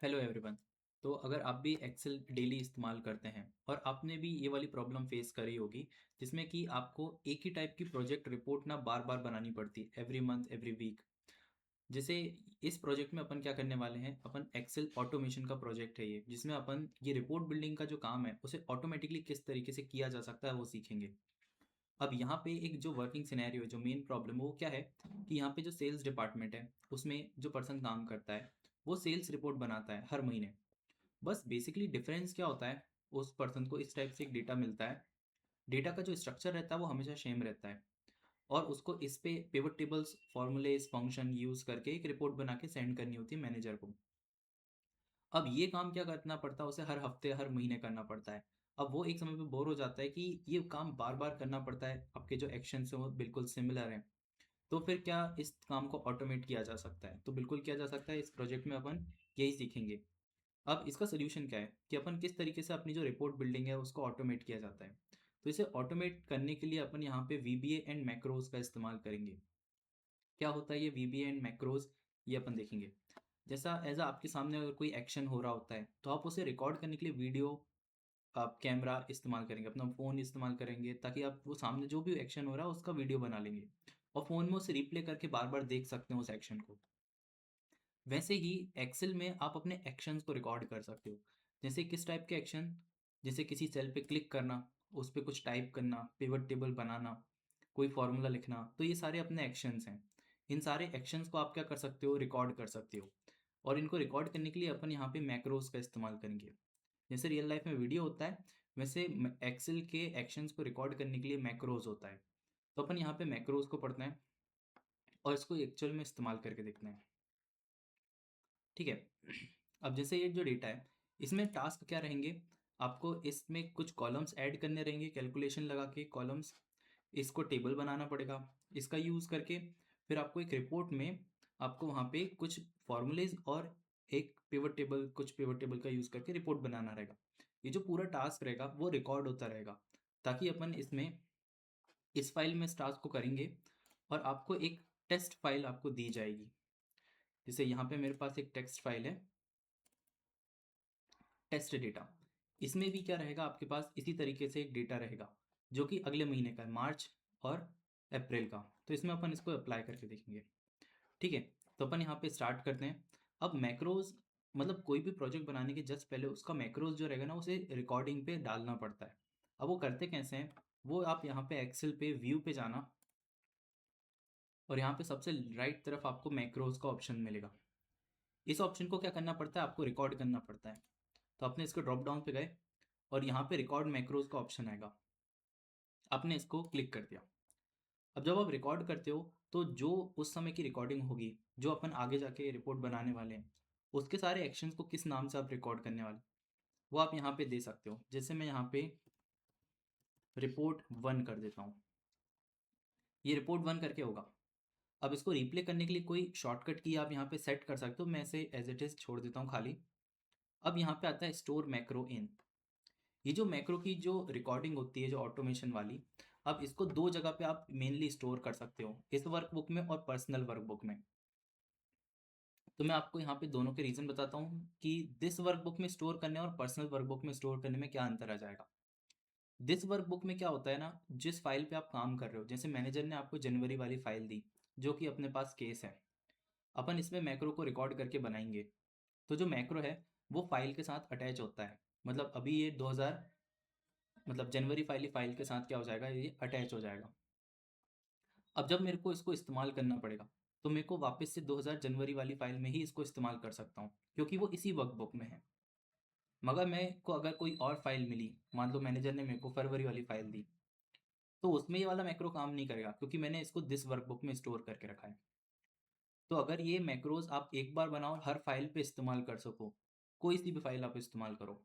Hello everyone. तो अगर आप भी एक्सेल डेली इस्तेमाल करते हैं और आपने भी ये वाली प्रॉब्लम फेस करी होगी जिसमें कि आपको एक ही टाइप की प्रोजेक्ट रिपोर्ट ना बार बार बनानी पड़ती है एवरी मंथ एवरी वीक। जैसे इस प्रोजेक्ट में अपन क्या करने वाले हैं, अपन एक्सेल ऑटोमेशन का प्रोजेक्ट है ये, जिसमें अपन ये रिपोर्ट बिल्डिंग का जो काम है उसे ऑटोमेटिकली किस तरीके से किया जा सकता है वो सीखेंगे। अब यहाँ पे एक जो वर्किंग सिनेरियो है, जो मेन प्रॉब्लम है वो क्या है कि यहाँ पे जो सेल्स डिपार्टमेंट है उसमें जो पर्सन काम करता है वो सेल्स रिपोर्ट बनाता है हर महीने। बस बेसिकली डिफरेंस क्या होता है, उस पर्सन को इस टाइप से एक डेटा मिलता है। डेटा का जो स्ट्रक्चर रहता है वो हमेशा सेम रहता है और उसको इस पे pivot tables formulas function use करके एक रिपोर्ट बना के सेंड करनी होती है मैनेजर को। अब ये काम क्या करना पड़ता है, उसे हर हफ्ते हर महीने करना पड़ता है। अब वो एक समय पे बोर हो जाता है कि ये काम बार बार करना पड़ता है, आपके जो एक्शन है वो बिल्कुल सिमिलर हैं। तो फिर क्या इस काम को ऑटोमेट किया जा सकता है? तो बिल्कुल किया जा सकता है। इस प्रोजेक्ट में अपन यही सीखेंगे। अब इसका सॉल्यूशन क्या है कि अपन किस तरीके से अपनी जो रिपोर्ट बिल्डिंग है उसको ऑटोमेट किया जाता है। तो इसे ऑटोमेट करने के लिए अपन यहाँ पे वीबीए एंड मैक्रोज का इस्तेमाल करेंगे। क्या होता है ये वीबीए एंड मैक्रोज, ये अपन देखेंगे। जैसा एज आपके सामने अगर कोई एक्शन हो रहा होता है तो आप उसे रिकॉर्ड करने के लिए वीडियो, आप कैमरा इस्तेमाल करेंगे, अपना फ़ोन इस्तेमाल करेंगे ताकि आप वो सामने जो भी एक्शन हो रहा है उसका वीडियो बना लेंगे और फ़ोन में उसे रिप्ले करके बार बार देख सकते हैं उस एक्शन को। वैसे ही एक्सेल में आप अपने एक्शंस को रिकॉर्ड कर सकते हो। जैसे किस टाइप के एक्शन, जैसे किसी सेल पे क्लिक करना, उस पे कुछ टाइप करना, पिवट टेबल बनाना, कोई फॉर्मूला लिखना, तो ये सारे अपने एक्शंस हैं। इन सारे एक्शंस को आप क्या कर सकते हो, रिकॉर्ड कर सकते हो। और इनको रिकॉर्ड करने के लिए अपन यहाँ पे मैक्रोज का इस्तेमाल करेंगे। जैसे रियल लाइफ में वीडियो होता है, वैसे एक्सेल के एक्शंस को रिकॉर्ड करने के लिए मैक्रोज होता है। तो अपन यहाँ पे मैक्रोज को पढ़ते हैं और इसको एक्चुअल में इस्तेमाल करके देखते हैं। ठीक है। अब जैसे ये जो डेटा है इसमें टास्क क्या रहेंगे, आपको इसमें कुछ कॉलम्स ऐड करने रहेंगे, कैलकुलेशन लगा के कॉलम्स, इसको टेबल बनाना पड़ेगा इसका यूज़ करके। फिर आपको एक रिपोर्ट में आपको वहाँ पे कुछ फॉर्मूलेज और एक पिवट टेबल, कुछ पिवट टेबल का यूज़ करके रिपोर्ट बनाना रहेगा। ये जो पूरा टास्क रहेगा वो रिकॉर्ड होता रहेगा ताकि अपन इसमें इस फाइल में इस टास्क को करेंगे और आपको एक टेस्ट फाइल आपको दी जाएगी। जैसे यहाँ पे मेरे पास एक टेक्स्ट फाइल है, टेस्ट डेटा। इसमें भी क्या रहेगा, आपके पास इसी तरीके से एक डेटा रहेगा जो कि अगले महीने का है, मार्च और अप्रैल का। तो इसमें अपन इसको अप्लाई करके देखेंगे। ठीक है। तो अपन यहाँ पे स्टार्ट करते हैं। अब मैक्रोज, मतलब कोई भी प्रोजेक्ट बनाने के जस्ट पहले उसका मैक्रोज जो रहेगा ना उसे रिकॉर्डिंग पे डालना पड़ता है। अब वो करते कैसे हैं, वो आप यहाँ पे एक्सेल पे व्यू पे जाना और यहाँ पे सबसे राइट तरफ आपको मैक्रोज का ऑप्शन मिलेगा। इस ऑप्शन को क्या करना पड़ता है, आपको रिकॉर्ड करना पड़ता है। तो आपने इसको ड्रॉप डाउन पे गए और यहाँ पे रिकॉर्ड मैक्रोज का ऑप्शन आएगा, आपने इसको क्लिक कर दिया। अब जब आप रिकॉर्ड करते हो तो जो उस समय की रिकॉर्डिंग होगी, जो अपन आगे जाके रिपोर्ट बनाने वाले हैं, उसके सारे एक्शंस को किस नाम से आप रिकॉर्ड करने वाले, वो आप यहाँ पे दे सकते हो। जैसे मैं यहाँ पे रिपोर्ट 1 कर देता हूँ, ये रिपोर्ट 1 करके होगा। अब इसको रिप्ले करने के लिए कोई शॉर्टकट की आप यहाँ पे सेट कर सकते हो, मैं इसे एज इट इज़ छोड़ देता हूँ खाली। अब यहाँ पे आता है स्टोर मैक्रो इन। ये जो मैक्रो की जो रिकॉर्डिंग होती है, जो ऑटोमेशन वाली, अब इसको दो जगह पे आप मेनली स्टोर कर सकते हो, इस वर्कबुक में और पर्सनल वर्कबुक में। तो मैं आपको यहाँ पे दोनों के रीज़न बताता हूँ कि दिस वर्कबुक में स्टोर करने और पर्सनल वर्कबुक में स्टोर करने में क्या अंतर आ जाएगा। दिस वर्कबुक में क्या होता है ना, जिस फाइल पे आप काम कर रहे हो, जैसे मैनेजर ने आपको जनवरी वाली फाइल दी जो कि अपने पास केस है, अपन इसमें मैक्रो को रिकॉर्ड करके बनाएंगे। तो जो मैक्रो है वो फाइल के साथ अटैच होता है, मतलब अभी ये 2000, मतलब जनवरी फाइल फाइल के साथ क्या हो जाएगा, ये अटैच हो जाएगा। अब जब मेरे को इसको इस्तेमाल करना पड़ेगा तो मेरे को वापस से 2000 जनवरी वाली फाइल में ही इसको इस्तेमाल कर सकता हूँ क्योंकि वो इसी वर्कबुक में है। मगर मेरे को अगर कोई और फाइल मिली, मान लो मैनेजर ने मेरे को फरवरी वाली फाइल दी, तो उसमें ये वाला मैक्रो काम नहीं करेगा क्योंकि मैंने इसको दिस वर्कबुक में स्टोर करके रखा है। तो अगर ये मैक्रोज आप एक बार बनाओ और हर फाइल पे इस्तेमाल कर सको, कोई सी भी फाइल आप इस्तेमाल करो,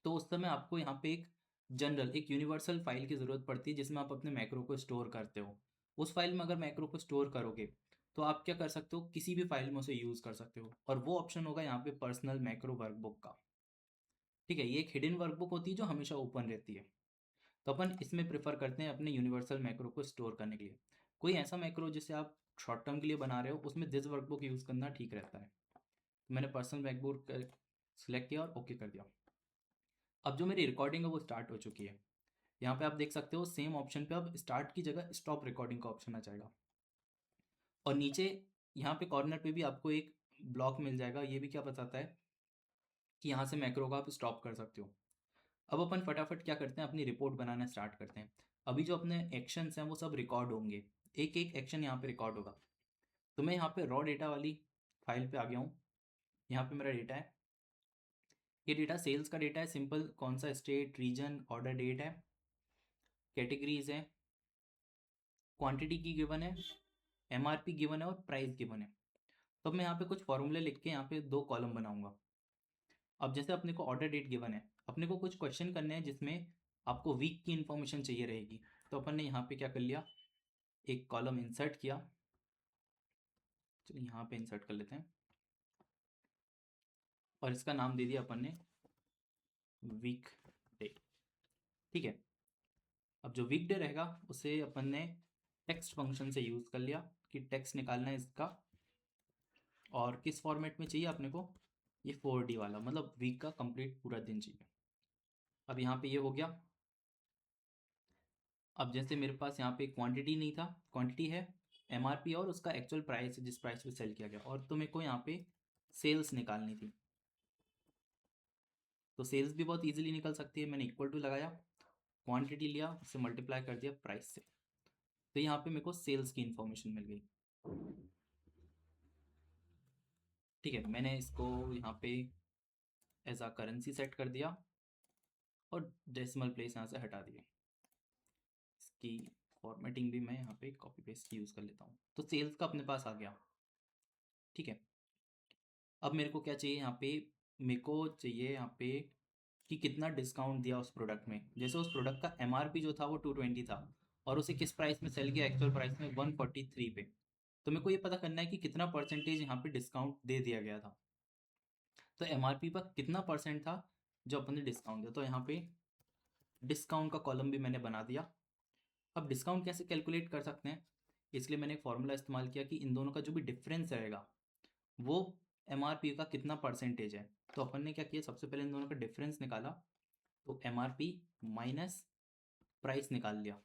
तो उस समय आपको यहाँ पे एक जनरल, एक यूनिवर्सल फाइल की ज़रूरत पड़ती है जिसमें आप अपने मैक्रो को स्टोर करते हो। उस फाइल में अगर मैक्रो को स्टोर करोगे तो आप क्या कर सकते हो, किसी भी फाइल में उसे यूज़ कर सकते हो और वो ऑप्शन होगा यहाँ पे पर्सनल मैक्रो वर्कबुक का। ठीक है। ये एक हिडन वर्कबुक होती है जो हमेशा ओपन रहती है। तो अपन इसमें प्रेफर करते हैं अपने यूनिवर्सल मैक्रो को स्टोर करने के लिए। कोई ऐसा मैक्रो जिसे आप शॉर्ट टर्म के लिए बना रहे हो उसमें दिस वर्कबुक यूज़ करना ठीक रहता है। मैंने पर्सनल मैकबुक सेलेक्ट किया और ओके कर दिया। अब जो मेरी रिकॉर्डिंग है वो स्टार्ट हो चुकी है। यहाँ पे आप देख सकते हो सेम ऑप्शन पे अब स्टार्ट की जगह स्टॉप रिकॉर्डिंग का ऑप्शन आ जाएगा। और नीचे यहाँ पे कॉर्नर पे भी आपको एक ब्लॉक मिल जाएगा, ये भी क्या बताता है कि यहाँ से मैक्रो को आप स्टॉप कर सकते हो। अब अपन फटाफट क्या करते हैं, अपनी रिपोर्ट बनाना स्टार्ट करते हैं। अभी जो अपने एक्शंस हैं वो सब रिकॉर्ड होंगे, एक एक एक्शन यहाँ पे रिकॉर्ड होगा। तो मैं यहाँ पे रॉ डेटा वाली फाइल पे आ गया हूँ। यहाँ पे मेरा डेटा है, ये डेटा सेल्स का डेटा है, सिंपल कौन सा स्टेट, रीजन, ऑर्डर डेट है, कैटेगरीज है, क्वांटिटी की गिवन है, एमआरपी गिवन है और प्राइस गिवन है। तो अब मैं यहाँ पे कुछ फॉर्मूले लिख के यहाँ पे 2 कॉलम बनाऊंगा। अब जैसे अपने को ऑर्डर डेट गिवन है, अपने को कुछ क्वेश्चन करने हैं जिसमें आपको वीक की इन्फॉर्मेशन चाहिए रहेगी। तो अपन ने यहाँ पे क्या कर लिया, एक कॉलम इंसर्ट किया। चलिए यहाँ पे इंसर्ट कर लेते हैं और इसका नाम दे दिया अपन ने वीक डे। ठीक है, अब जो वीक डे रहेगा उसे अपन ने टेक्स्ट फंक्शन से यूज़ कर लिया कि टेक्स्ट निकालना है इसका, और किस फॉर्मेट में चाहिए अपने को, ये 4D वाला, मतलब वीक का कंप्लीट पूरा दिन चाहिए। अब यहाँ पे ये हो गया। अब जैसे मेरे पास यहाँ पे क्वांटिटी नहीं था, क्वांटिटी है, एमआरपी और उसका एक्चुअल प्राइस जिस प्राइस पे सेल किया गया, और तो मेरे को यहाँ पे सेल्स निकालनी थी। तो सेल्स भी बहुत इजीली निकल सकती है। मैंने इक्वल टू लगाया, क्वांटिटी लिया, उससे मल्टीप्लाई कर दिया प्राइस से, तो यहाँ पे मेरे को सेल्स की इन्फॉर्मेशन मिल गई। ठीक है, मैंने इसको यहाँ पे एज अ करेंसी सेट कर दिया और डेसिमल प्लेस यहाँ से हटा दिए। इसकी फॉर्मेटिंग भी मैं यहाँ पे कॉपी पेस्ट की यूज़ कर लेता हूँ। तो सेल्स का अपने पास आ गया। ठीक है, अब मेरे को क्या चाहिए यहाँ पे, मेरे को चाहिए यहाँ पे कि कितना डिस्काउंट दिया उस प्रोडक्ट में। जैसे उस प्रोडक्ट का एमआरपी जो था वो 220 था और उसे किस प्राइस में सेल किया, एक्चुअल प्राइस में 143 पे। तो मेरे को ये पता करना है कि कितना परसेंटेज यहाँ पे डिस्काउंट दे दिया गया था। तो एमआरपी पर कितना परसेंट था जो अपन ने डिस्काउंट दिया, तो यहाँ पे डिस्काउंट का कॉलम भी मैंने बना दिया। अब डिस्काउंट कैसे कैलकुलेट कर सकते हैं, इसलिए मैंने एक फॉर्मूला इस्तेमाल किया कि इन दोनों का जो भी डिफरेंस रहेगा वो एमआरपी का कितना परसेंटेज है। तो अपन ने क्या किया, सबसे पहले इन दोनों का डिफरेंस निकाला, तो एमआरपी माइनस प्राइस निकाल लिया।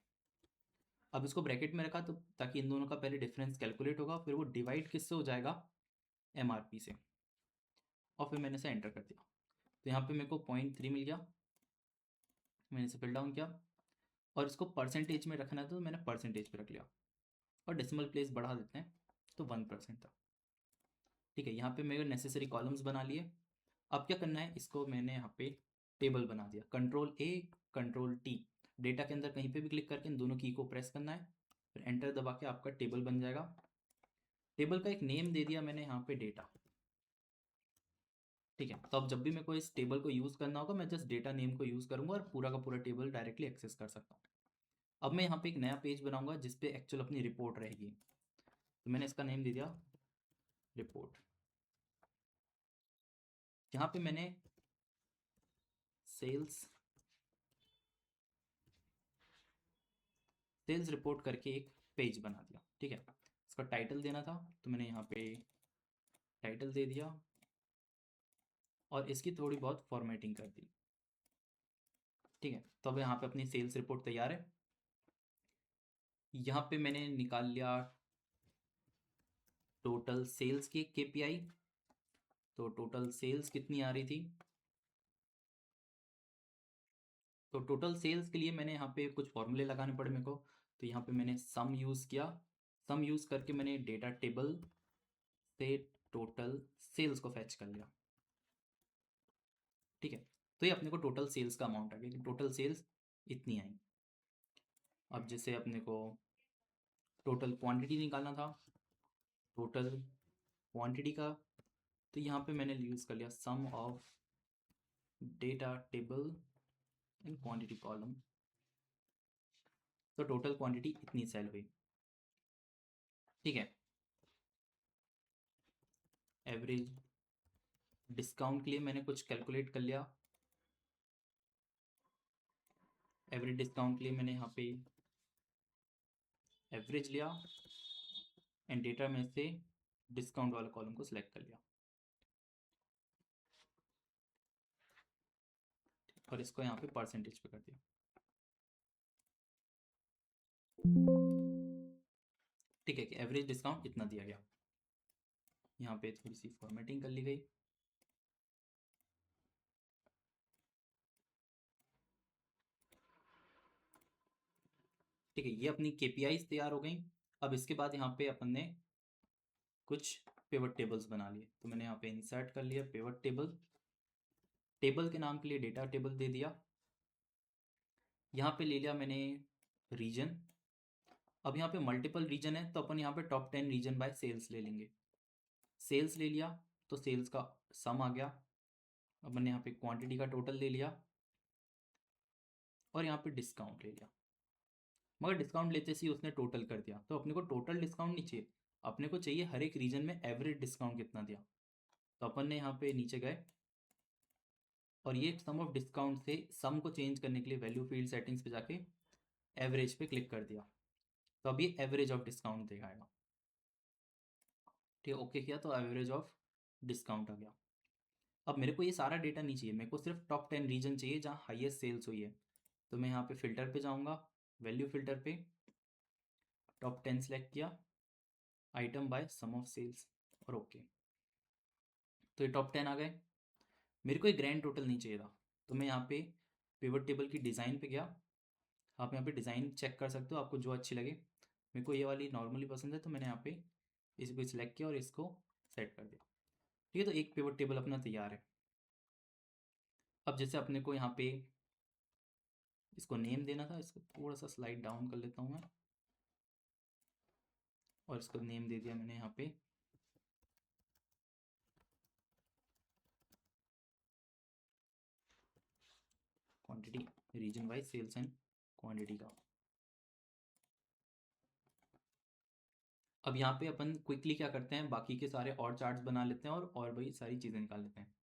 अब इसको ब्रैकेट में रखा तो ताकि इन दोनों का पहले डिफरेंस कैलकुलेट होगा, फिर वो डिवाइड किससे हो जाएगा, एमआरपी से, और फिर मैंने इसे एंटर कर दिया। तो यहाँ पे मेरे को 0.3 मिल गया। मैंने इसे फिल डाउन किया और इसको परसेंटेज में रखना था तो मैंने परसेंटेज पे रख लिया और डेसिमल प्लेस बढ़ा देते हैं तो 1% था। ठीक है, यहाँ पे मेरे नेसेसरी कॉलम्स बना लिए। अब क्या करना है, इसको मैंने यहाँ पे टेबल बना दिया, Ctrl+A Ctrl+T, डेटा के अंदर कहीं पे भी क्लिक करके इन दोनों की को प्रेस करना है, फिर एंटर दबा के आपका टेबल बन जाएगा। टेबल का एक नेम दे दिया मैंने यहाँ पे डेटा। ठीक है, तो अब जब भी मेरे को इस टेबल को यूज़ करना होगा मैं जस्ट डेटा नेम को यूज़ करूँगा और पूरा का पूरा टेबल डायरेक्टली एक्सेस कर सकता हूँ। अब मैं यहाँ पे एक नया पेज बनाऊंगा जिस पे एक्चुअल अपनी रिपोर्ट रहेगी। तो मैंने इसका नेम दे दिया रिपोर्ट। यहाँ पे मैंने सेल्स सेल्स रिपोर्ट करके एक पेज बना दिया। ठीक है, इसका टाइटल देना था तो मैंने यहाँ पे टाइटल दे दिया और इसकी थोड़ी बहुत फॉर्मेटिंग कर दी। ठीक है, तो अब यहाँ पे अपनी सेल्स रिपोर्ट तैयार है। यहाँ पे मैंने निकाल लिया टोटल सेल्स की केपीआई। तो टोटल सेल्स कितनी आ रही थी, तो टोटल सेल्स के लिए मैंने यहाँ पे कुछ फॉर्मूले लगाने पड़े मेरे को। तो यहाँ पे मैंने सम यूज़ किया, सम यूज़ करके मैंने डेटा टेबल से टोटल सेल्स को फैच कर लिया। ठीक है, तो ये अपने को टोटल सेल्स का अमाउंट आ गया कि टोटल सेल्स इतनी आई। अब जैसे अपने को टोटल क्वांटिटी निकालना था, टोटल क्वांटिटी का, तो यहाँ पे मैंने यूज़ कर लिया sum of data table and quantity column. तो टोटल क्वांटिटी इतनी सेल हुई। ठीक है, एवरेज डिस्काउंट के लिए मैंने कुछ कैलकुलेट कर लिया। एवरेज डिस्काउंट के लिए मैंने यहाँ पे एवरेज लिया एंड डेटा में से डिस्काउंट वाला कॉलम को सिलेक्ट कर लिया। और इसको यहाँ पे परसेंटेज पे कर दिया। ठीक है कि एवरेज डिस्काउंट इतना दिया गया। यहाँ पे थोड़ी सी फॉर्मेटिंग कर ली गई। ठीक है, ये अपनी केपीआईज तैयार हो गई। अब इसके बाद यहाँ पे अपन ने कुछ पिवट टेबल्स बना लिए। तो मैंने यहाँ पे इंसर्ट कर लिया पिवट टेबल। टेबल के नाम के लिए डेटा टेबल दे दिया। यहाँ पे ले लिया मैंने रीजन। अब यहाँ पे मल्टीपल रीजन है तो अपन यहाँ पे टॉप 10 रीजन बाय सेल्स ले लेंगे। सेल्स ले लिया तो सेल्स का सम आ गया। अब मैंने यहाँ पे क्वांटिटी का टोटल ले लिया और यहाँ पे डिस्काउंट ले लिया। मगर डिस्काउंट लेते ही उसने टोटल कर दिया, तो अपने को टोटल डिस्काउंट नहीं चाहिए, अपने को चाहिए हर एक रीजन में एवरेज डिस्काउंट कितना दिया। तो अपन ने यहाँ पे नीचे गए और ये सम ऑफ डिस्काउंट से सम को चेंज करने के लिए वैल्यू फील्ड सेटिंग्स पे जाके एवरेज पे क्लिक कर दिया। तो अब ये एवरेज ऑफ डिस्काउंट दिखाएगा। ठीक है, ओके किया तो एवरेज ऑफ डिस्काउंट आ गया। अब मेरे को ये सारा डेटा नहीं चाहिए, मेरे को सिर्फ टॉप 10 रीजन चाहिए जहाँ हाईएस्ट सेल्स हुई है। तो मैं यहाँ पे फिल्टर पे जाऊँगा, वैल्यू फिल्टर पे टॉप 10 सेलेक्ट किया, item by sum of sales और ओके। तो ये टॉप 10 आ गए। मेरे को एक ग्रैंड टोटल नहीं चाहिए था, तो मैं यहाँ पे पिवट टेबल की डिज़ाइन पे गया। आप यहाँ पे डिज़ाइन चेक कर सकते हो, आपको जो अच्छी लगे। मेरे को ये वाली नॉर्मली पसंद है, तो मैंने यहाँ पे इसको सिलेक्ट किया और इसको सेट कर दिया। ठीक है, तो एक पिवट टेबल अपना तैयार है। अब जैसे अपने को यहाँ पे इसको नेम देना था, इसको थोड़ा सा स्लाइड डाउन कर लेता हूँ मैं और इसको नेम दे दिया मैंने यहाँ पे quantity, region wise sales and quantity का। अब यहाँ पे अपन क्विकली क्या करते हैं, बाकी के सारे और चार्ट्स बना लेते हैं और वही सारी चीज़ें निकाल लेते हैं।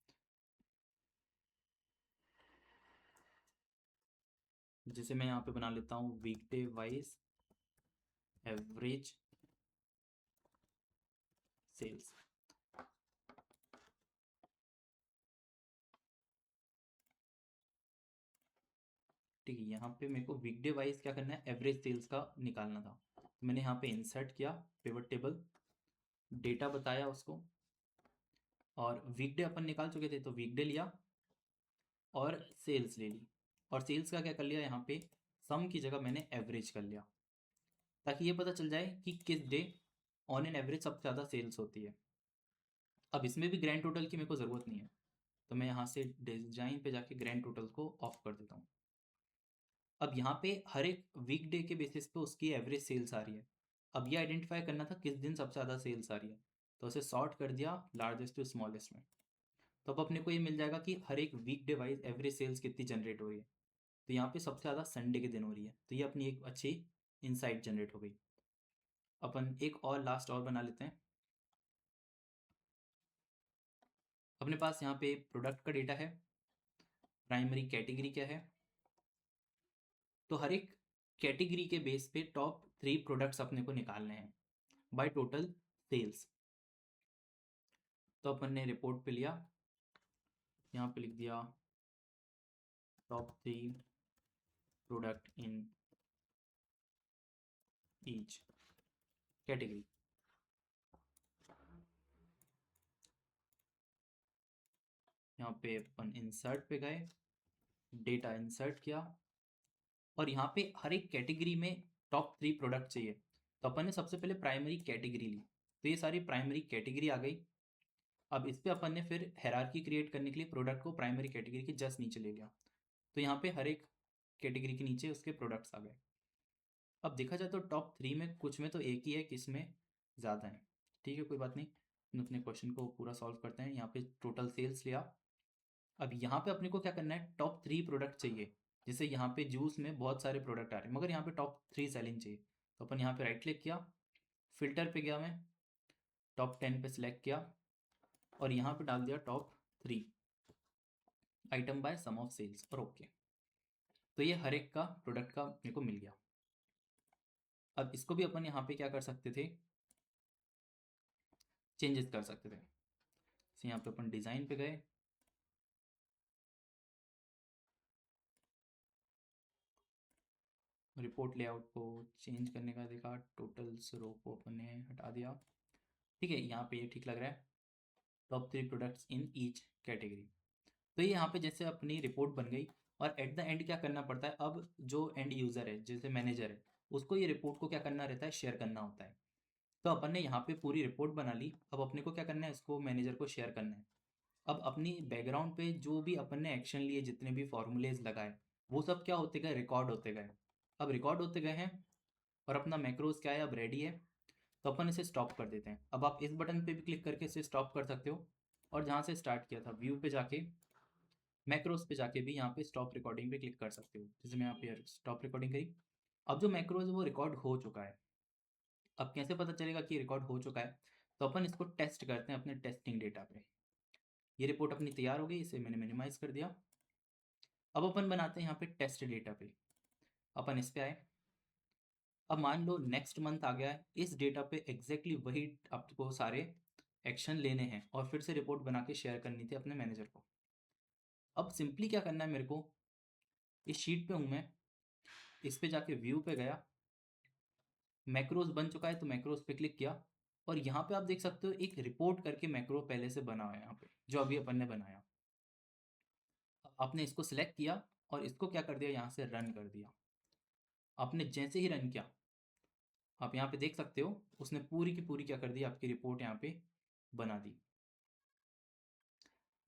जैसे मैं यहाँ पे बना लेता हूँ वीकडे वाइज एवरेज सेल्स। ठीक है, यहाँ पे मेरे को वीकडे वाइज क्या करना है, एवरेज सेल्स का निकालना था। तो मैंने यहाँ पे इंसर्ट किया पिवट टेबल, डेटा बताया उसको, और वीकडे अपन निकाल चुके थे तो वीकडे लिया और सेल्स ले ली। और सेल्स का क्या कर लिया, यहाँ पे सम की जगह मैंने एवरेज कर लिया, ताकि ये पता चल जाए कि किस डे ऑन एन एवरेज सबसे ज़्यादा सेल्स होती है। अब इसमें भी ग्रैंड टोटल की मेरे को ज़रूरत नहीं है, तो मैं यहाँ से डिजाइन पे जाके ग्रैंड टोटल को ऑफ कर देता हूँ। अब यहाँ पे हर एक वीकडे के बेसिस पे उसकी एवरेज सेल्स आ रही है। अब ये आइडेंटिफाई करना था किस दिन सबसे ज़्यादा सेल्स आ रही है, तो उसे सॉर्ट कर दिया लार्जेस्ट टू स्मॉलेस्ट में। तो अब अपने को ये मिल जाएगा कि हर एक वीकडे वाइज एवरेज सेल्स कितनी जनरेट हो रही है। तो यहाँ पे सबसे ज़्यादा संडे के दिन हो रही है, तो ये अपनी एक अच्छी इंसाइट जनरेट हो गई। अपन एक और लास्ट और बना लेते हैं। अपने पास यहाँ पे प्रोडक्ट का डेटा है, प्राइमरी कैटेगरी क्या है, तो हर एक कैटेगरी के बेस पे टॉप 3 प्रोडक्ट्स अपने को निकालने हैं बाय टोटल सेल्स। तो अपन ने रिपोर्ट पे लिया, यहाँ पे लिख दिया top 3 product in each category. यहाँ पे अपन इंसर्ट पे गए, डेटा इंसर्ट किया और यहाँ पे हर एक कैटेगरी में टॉप 3 प्रोडक्ट चाहिए। तो अपन ने सबसे पहले प्राइमरी कैटेगरी ली, तो ये सारी प्राइमरी कैटेगरी आ गई। अब इस पे अपन ने फिर हायरार्की क्रिएट करने के लिए प्रोडक्ट को प्राइमरी कैटेगरी के जस्ट नीचे ले लिया, तो यहाँ पे हर एक कैटेगरी के नीचे उसके प्रोडक्ट्स आ गए। अब देखा जाए तो टॉप 3 में कुछ में तो एक ही है, किस में ज़्यादा है। ठीक है, कोई बात नहीं, हम अपने क्वेश्चन को पूरा सॉल्व करते हैं। यहाँ पे टोटल सेल्स लिया। अब यहाँ पे अपने को क्या करना है, टॉप 3 प्रोडक्ट चाहिए। जैसे यहाँ पे जूस में बहुत सारे प्रोडक्ट आ रहे हैं, मगर यहाँ पे टॉप 3 सेलिंग चाहिए। तो अपन यहाँ पे राइट क्लिक किया, फिल्टर पे गया मैं, टॉप 10 पे सिलेक्ट किया और यहाँ पे डाल दिया top 3 item by sum of sales और ओके। तो ये हर एक का प्रोडक्ट का मेरे को मिल गया। अब इसको भी अपन यहाँ पे क्या कर सकते थे, चेंजेस कर सकते थे। तो यहाँ पे अपन डिज़ाइन पे गए, रिपोर्ट लेआउट को चेंज करने का देखा, टोटल्स रो को अपन ने हटा दिया। ठीक है, यहाँ पे ये ठीक लग रहा है, top 3 products in each category. तो ये यहाँ पे जैसे अपनी रिपोर्ट बन गई, और एट द एंड क्या करना पड़ता है, अब जो एंड यूज़र है जैसे मैनेजर है, उसको ये रिपोर्ट को क्या करना रहता है, शेयर करना होता है। तो अपन ने यहाँ पे पूरी रिपोर्ट बना ली, अब अपने को क्या करना है, इसको मैनेजर को शेयर करना है। अब अपनी बैकग्राउंड पे जो भी अपन ने एक्शन लिए, जितने भी फॉर्मूलेज लगाए, वो सब क्या होते गए, रिकॉर्ड होते गए। अब रिकॉर्ड होते गए हैं, और अपना मैक्रोज क्या है, अब रेडी है। तो अपन इसे स्टॉप कर देते हैं। अब आप इस बटन पे भी क्लिक करके इसे स्टॉप कर सकते हो, और जहाँ से स्टार्ट किया था व्यू पे जाके मैक्रोज पे जाके भी यहाँ पे स्टॉप रिकॉर्डिंग पे क्लिक कर सकते हो। जैसे मैं यहाँ पे स्टॉप रिकॉर्डिंग करी, अब जो मैक्रोज है वो रिकॉर्ड हो चुका है। अब कैसे पता चलेगा कि रिकॉर्ड हो चुका है, तो अपन इसको टेस्ट करते हैं अपने टेस्टिंग डेटा पे। ये रिपोर्ट अपनी तैयार हो गई, इसे मैंने मिनिमाइज कर दिया। अब अपन बनाते हैं यहाँ पे टेस्ट डेटा पे, अपन इस पे आए। अब मान लो नेक्स्ट मंथ आ गया है, इस डेटा पे एग्जैक्टली वही आपको सारे एक्शन लेने हैं, और फिर से रिपोर्ट बना के शेयर करनी थी अपने मैनेजर को। अब सिंपली क्या करना है मेरे को, इस शीट पे हूँ मैं, इस पे जाके व्यू पे गया, मैक्रोज बन चुका है तो मैक्रोज पे क्लिक किया, और यहाँ पे आप देख सकते हो एक रिपोर्ट करके मैक्रो पहले से बना हुआ है यहाँ पे, जो अभी अपन ने बनाया। आपने इसको सिलेक्ट किया और इसको क्या कर दिया, यहाँ से रन कर दिया। आपने जैसे ही रन किया, आप यहाँ पे देख सकते हो उसने पूरी की पूरी क्या कर दी, आपकी रिपोर्ट यहाँ पे बना दी।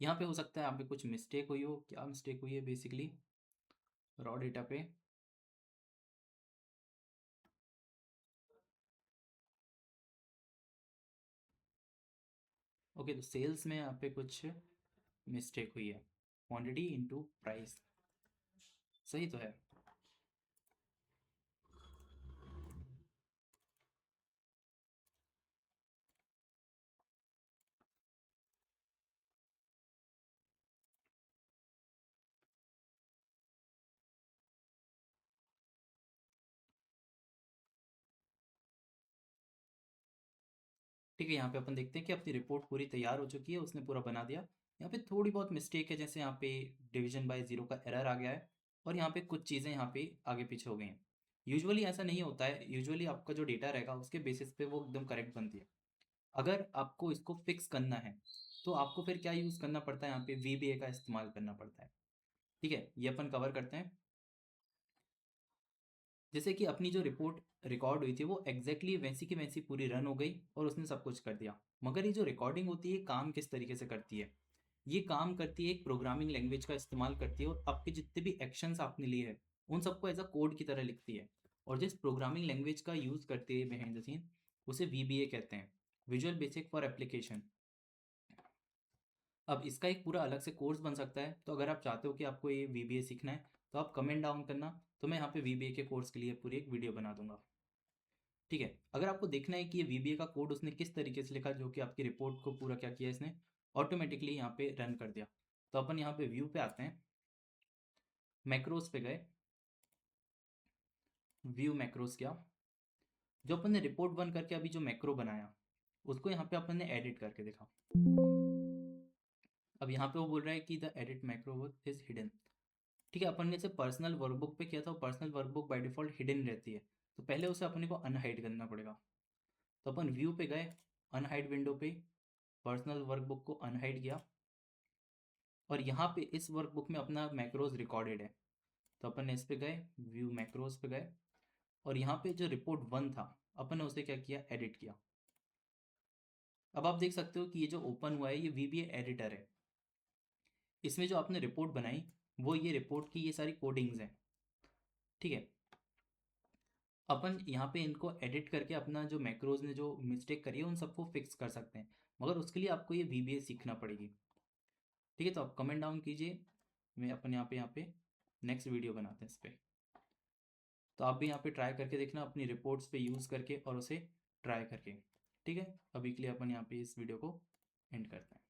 यहाँ पे हो सकता है यहाँ पे कुछ मिस्टेक हुई हो, क्या मिस्टेक हुई है बेसिकली रॉ डेटा पे। ओके, तो सेल्स में यहाँ पे कुछ मिस्टेक हुई है, क्वांटिटी इनटू प्राइस, सही तो है। ठीक है, यहाँ पे अपन देखते हैं कि अपनी रिपोर्ट पूरी तैयार हो चुकी है, उसने पूरा बना दिया। यहाँ पे थोड़ी बहुत मिस्टेक है, जैसे यहाँ पे डिवीजन बाय जीरो का एरर आ गया है, और यहाँ पे कुछ चीज़ें यहाँ पे आगे पीछे हो गई हैं। यूजुअली ऐसा नहीं होता है, यूजुअली आपका जो डेटा रहेगा उसके बेसिस पे वो एकदम करेक्ट बनती है। अगर आपको इसको फिक्स करना है, तो आपको फिर क्या यूज़ करना पड़ता है, यहाँ पे VBA का इस्तेमाल करना पड़ता है। ठीक है, ये अपन कवर करते हैं। जैसे कि अपनी जो रिपोर्ट रिकॉर्ड हुई थी वो एग्जैक्टली वैसी की वैसी पूरी रन हो गई, और उसने सब कुछ कर दिया। मगर ये जो रिकॉर्डिंग होती है, काम किस तरीके से करती है, ये काम करती है एक प्रोग्रामिंग लैंग्वेज का इस्तेमाल करती है, और आपके जितने भी एक्शंस आपने लिए हैं उन सबको एज अ कोड की तरह लिखती है। और जिस प्रोग्रामिंग लैंग्वेज का यूज़ करते हैं बिहाइंड द सीन, उसे VBA कहते हैं, विजुअल बेसिक फॉर एप्लीकेशन। अब इसका एक पूरा अलग से कोर्स बन सकता है, तो अगर आप चाहते हो कि आपको ये VBA सीखना है, तो आप कमेंट डाउन करना, तो मैं यहाँ पे VBA के कोर्स के लिए पूरी एक वीडियो बना दूंगा। ठीक है, अगर आपको देखना है कि ये VBA का कोड उसने किस तरीके से लिखा, जो कि आपकी रिपोर्ट को पूरा क्या किया इसने, ऑटोमेटिकली यहाँ पे रन कर दिया। तो अपन यहाँ पे व्यू पे आते हैं, मैक्रोज पे गए, व्यू मैक्रोज किया, जो अपन ने रिपोर्ट बन करके अभी जो मैक्रो बनाया, उसको यहाँ पे अपन ने एडिट करके देखा। अब यहाँ पे वो बोल रहा है कि the edit macro is hidden. ठीक है, अपन ने इसे पर्सनल वर्कबुक पे किया था, personal workbook by default hidden रहती है, तो पहले उसे अपने को अनहाइड करना पड़ेगा। तो अपन व्यू पे गए, अनहाइड विंडो पे पर्सनल वर्कबुक को अनहाइड किया, और यहाँ पे इस वर्कबुक में अपना मैक्रोज रिकॉर्डेड है। तो अपन ने इस पे गए, व्यू मैक्रोज पे गए, और यहाँ पे जो रिपोर्ट 1 था, अपन ने उसे क्या किया, एडिट किया। अब आप देख सकते हो कि ये जो ओपन हुआ है ये VBA एडिटर है। इसमें जो आपने रिपोर्ट बनाई, वो ये रिपोर्ट की ये सारी कोडिंग्स हैं। ठीक है, अपन यहाँ पे इनको एडिट करके अपना जो मैक्रोज ने जो मिस्टेक करी है उन सबको फिक्स कर सकते हैं, मगर उसके लिए आपको ये VBA सीखना पड़ेगी। ठीक है, तो आप कमेंट डाउन कीजिए, मैं अपन यहाँ पे नेक्स्ट वीडियो बनाते हैं इस पर। तो आप भी यहाँ पे ट्राई करके देखना अपनी रिपोर्ट्स पे यूज़ करके, और उसे ट्राई करके। ठीक है, अभी के लिए अपन यहाँ पे इस वीडियो को एंड करते हैं।